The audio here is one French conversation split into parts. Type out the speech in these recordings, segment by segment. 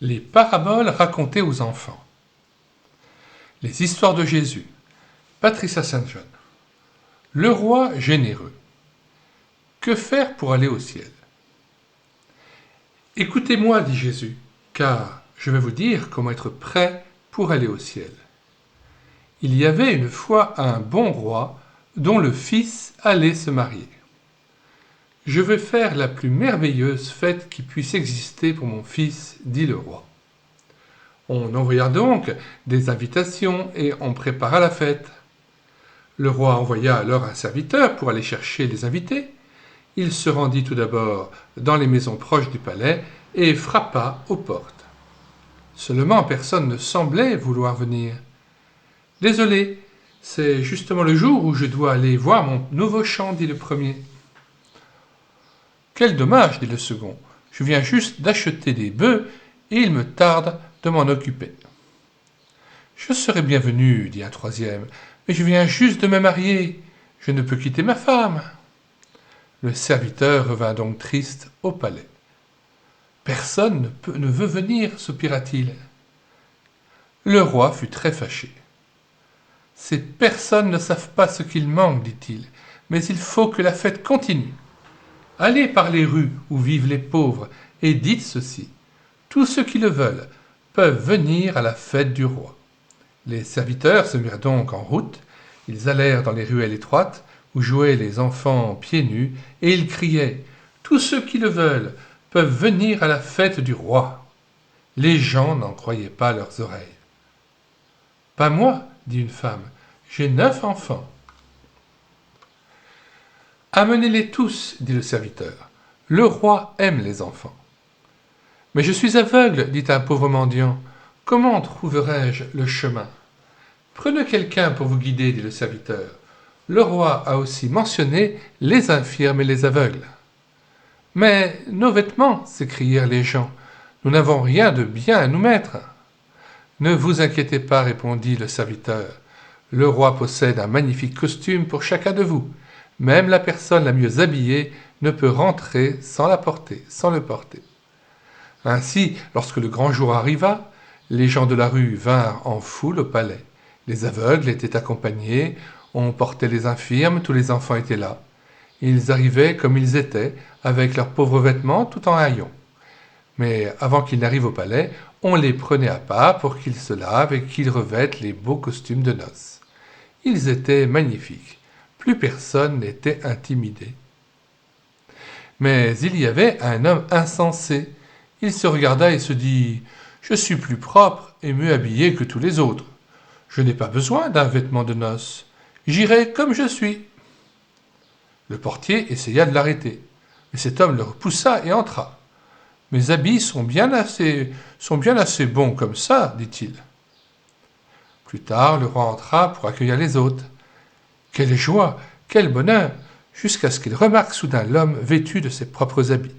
Les paraboles racontées aux enfants. Les histoires de Jésus. Patricia Saint-John. Le roi généreux. Que faire pour aller au ciel? Écoutez-moi, dit Jésus, car je vais vous dire comment être prêt pour aller au ciel. Il y avait une fois un bon roi dont le fils allait se marier. Je veux faire la plus merveilleuse fête qui puisse exister pour mon fils, dit le roi. On envoya donc des invitations et on prépara la fête. Le roi envoya alors un serviteur pour aller chercher les invités. Il se rendit tout d'abord dans les maisons proches du palais et frappa aux portes. Seulement personne ne semblait vouloir venir. « Désolé, c'est justement le jour où je dois aller voir mon nouveau champ, dit le premier. « Quel dommage, dit le second. Je viens juste d'acheter des bœufs et il me tarde de m'en occuper. Je serai bienvenu, dit un troisième, mais je viens juste de me marier. Je ne peux quitter ma femme. Le serviteur revint donc triste au palais. Personne ne veut venir, soupira-t-il. Le roi fut très fâché. Ces personnes ne savent pas ce qu'il manque, dit-il, mais il faut que la fête continue. Allez par les rues où vivent les pauvres et dites ceci. Tous ceux qui le veulent peuvent venir à la fête du roi. Les serviteurs se mirent donc en route. Ils allèrent dans les ruelles étroites où jouaient les enfants pieds nus et ils criaient « Tous ceux qui le veulent peuvent venir à la fête du roi !» Les gens n'en croyaient pas leurs oreilles. « Pas moi, dit une femme, j'ai 9 enfants. »« Amenez-les tous, dit le serviteur. Le roi aime les enfants. »« Mais je suis aveugle, dit un pauvre mendiant. Comment trouverai-je le chemin ? » Prenez quelqu'un pour vous guider, dit le serviteur. Le roi a aussi mentionné les infirmes et les aveugles. Mais nos vêtements, s'écrièrent les gens, nous n'avons rien de bien à nous mettre. Ne vous inquiétez pas, répondit le serviteur. Le roi possède un magnifique costume pour chacun de vous. Même la personne la mieux habillée ne peut rentrer sans le porter. Ainsi, lorsque le grand jour arriva, les gens de la rue vinrent en foule au palais. Les aveugles étaient accompagnés, on portait les infirmes, tous les enfants étaient là. Ils arrivaient comme ils étaient, avec leurs pauvres vêtements tout en haillons. Mais avant qu'ils n'arrivent au palais, on les prenait à part pour qu'ils se lavent et qu'ils revêtent les beaux costumes de noces. Ils étaient magnifiques. Plus personne n'était intimidé. Mais il y avait un homme insensé. Il se regarda et se dit « Je suis plus propre et mieux habillé que tous les autres. Je n'ai pas besoin d'un vêtement de noces. J'irai comme je suis. » Le portier essaya de l'arrêter, mais cet homme le repoussa et entra. « Mes habits sont bien assez bons comme ça, dit-il. » Plus tard, le roi entra pour accueillir les hôtes. Quelle joie, quel bonheur, jusqu'à ce qu'il remarque soudain l'homme vêtu de ses propres habits.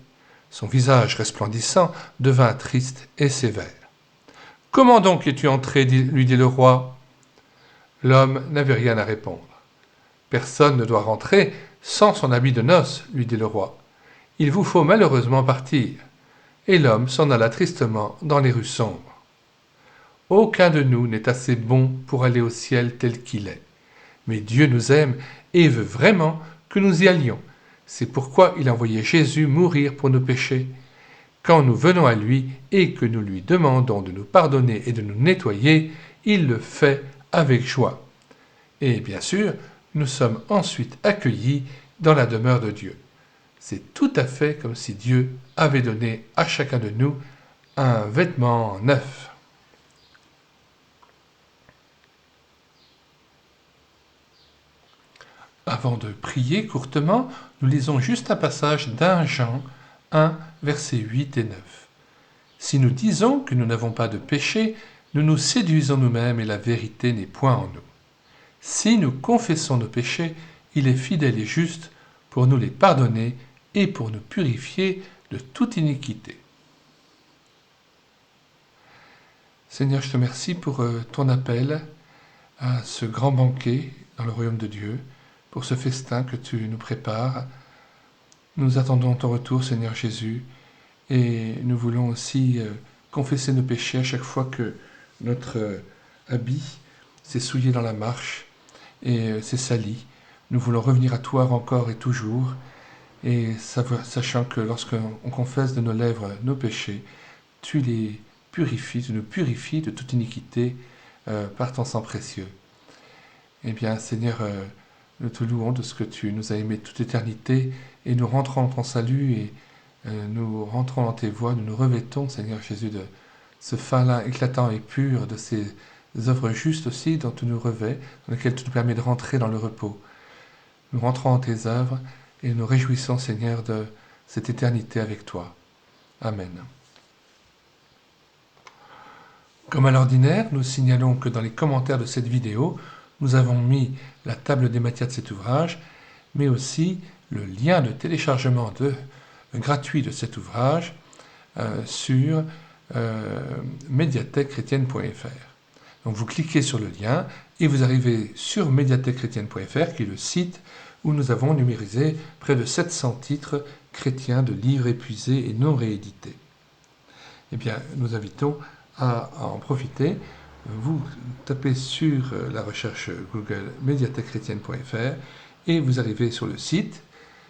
Son visage resplendissant devint triste et sévère. « Comment donc es-tu entré ?» lui dit le roi. L'homme n'avait rien à répondre. « Personne ne doit rentrer sans son habit de noces, lui dit le roi. Il vous faut malheureusement partir. » Et l'homme s'en alla tristement dans les rues sombres. Aucun de nous n'est assez bon pour aller au ciel tel qu'il est. Mais Dieu nous aime et veut vraiment que nous y allions. C'est pourquoi il a envoyé Jésus mourir pour nos péchés. Quand nous venons à lui et que nous lui demandons de nous pardonner et de nous nettoyer, il le fait avec joie. Et bien sûr, nous sommes ensuite accueillis dans la demeure de Dieu. C'est tout à fait comme si Dieu avait donné à chacun de nous un vêtement neuf. Avant de prier courtement, nous lisons juste un passage d'1 Jean 1, versets 8 et 9. Si nous disons que nous n'avons pas de péché, nous nous séduisons nous-mêmes et la vérité n'est point en nous. Si nous confessons nos péchés, il est fidèle et juste pour nous les pardonner et pour nous purifier de toute iniquité. Seigneur, je te remercie pour ton appel à ce grand banquet dans le royaume de Dieu, pour ce festin que tu nous prépares. Nous attendons ton retour, Seigneur Jésus, et nous voulons aussi confesser nos péchés à chaque fois que notre habit s'est souillé dans la marche et s'est sali. Nous voulons revenir à toi encore et toujours, et sachant que lorsqu'on confesse de nos lèvres nos péchés, tu les purifies, tu nous purifies de toute iniquité par ton sang précieux. Eh bien, Seigneur, nous te louons de ce que tu nous as aimés toute éternité, et nous rentrons dans ton salut, et nous rentrons dans tes voies, nous nous revêtons, Seigneur Jésus, de ce fin-là éclatant et pur, de ces œuvres justes aussi dont tu nous revêts, dans lesquelles tu nous permets de rentrer dans le repos. Nous rentrons dans tes œuvres et nous réjouissons, Seigneur, de cette éternité avec toi. Amen. Comme à l'ordinaire, nous signalons que dans les commentaires de cette vidéo, nous avons mis la table des matières de cet ouvrage, mais aussi le lien de téléchargement gratuit de cet ouvrage sur médiathèquechrétienne.fr. Donc vous cliquez sur le lien et vous arrivez sur médiathèquechrétienne.fr, qui est le site où nous avons numérisé près de 700 titres chrétiens de livres épuisés et non réédités. Eh bien, nous invitons à en profiter. Vous tapez sur la recherche Google médiathèquechrétienne.fr et vous arrivez sur le site.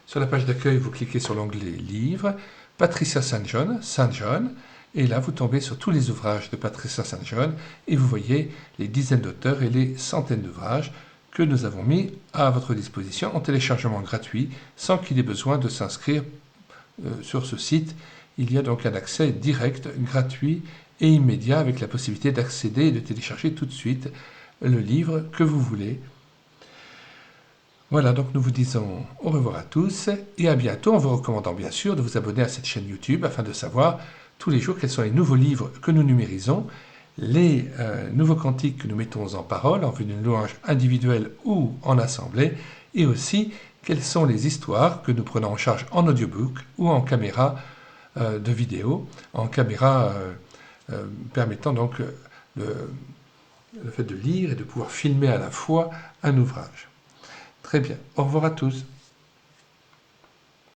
Sur la page d'accueil, vous cliquez sur l'onglet Livres, Patricia St. John, et là vous tombez sur tous les ouvrages de Patricia St. John et vous voyez les dizaines d'auteurs et les centaines d'ouvrages que nous avons mis à votre disposition en téléchargement gratuit sans qu'il ait besoin de s'inscrire sur ce site. Il y a donc un accès direct, gratuit et immédiat avec la possibilité d'accéder et de télécharger tout de suite le livre que vous voulez. Voilà, donc nous vous disons au revoir à tous et à bientôt en vous recommandant bien sûr de vous abonner à cette chaîne YouTube afin de savoir tous les jours quels sont les nouveaux livres que nous numérisons, les nouveaux cantiques que nous mettons en parole en vue d'une louange individuelle ou en assemblée, et aussi quelles sont les histoires que nous prenons en charge en audiobook ou en caméra de vidéo, en caméra permettant donc le fait de lire et de pouvoir filmer à la fois un ouvrage. Très bien, au revoir à tous.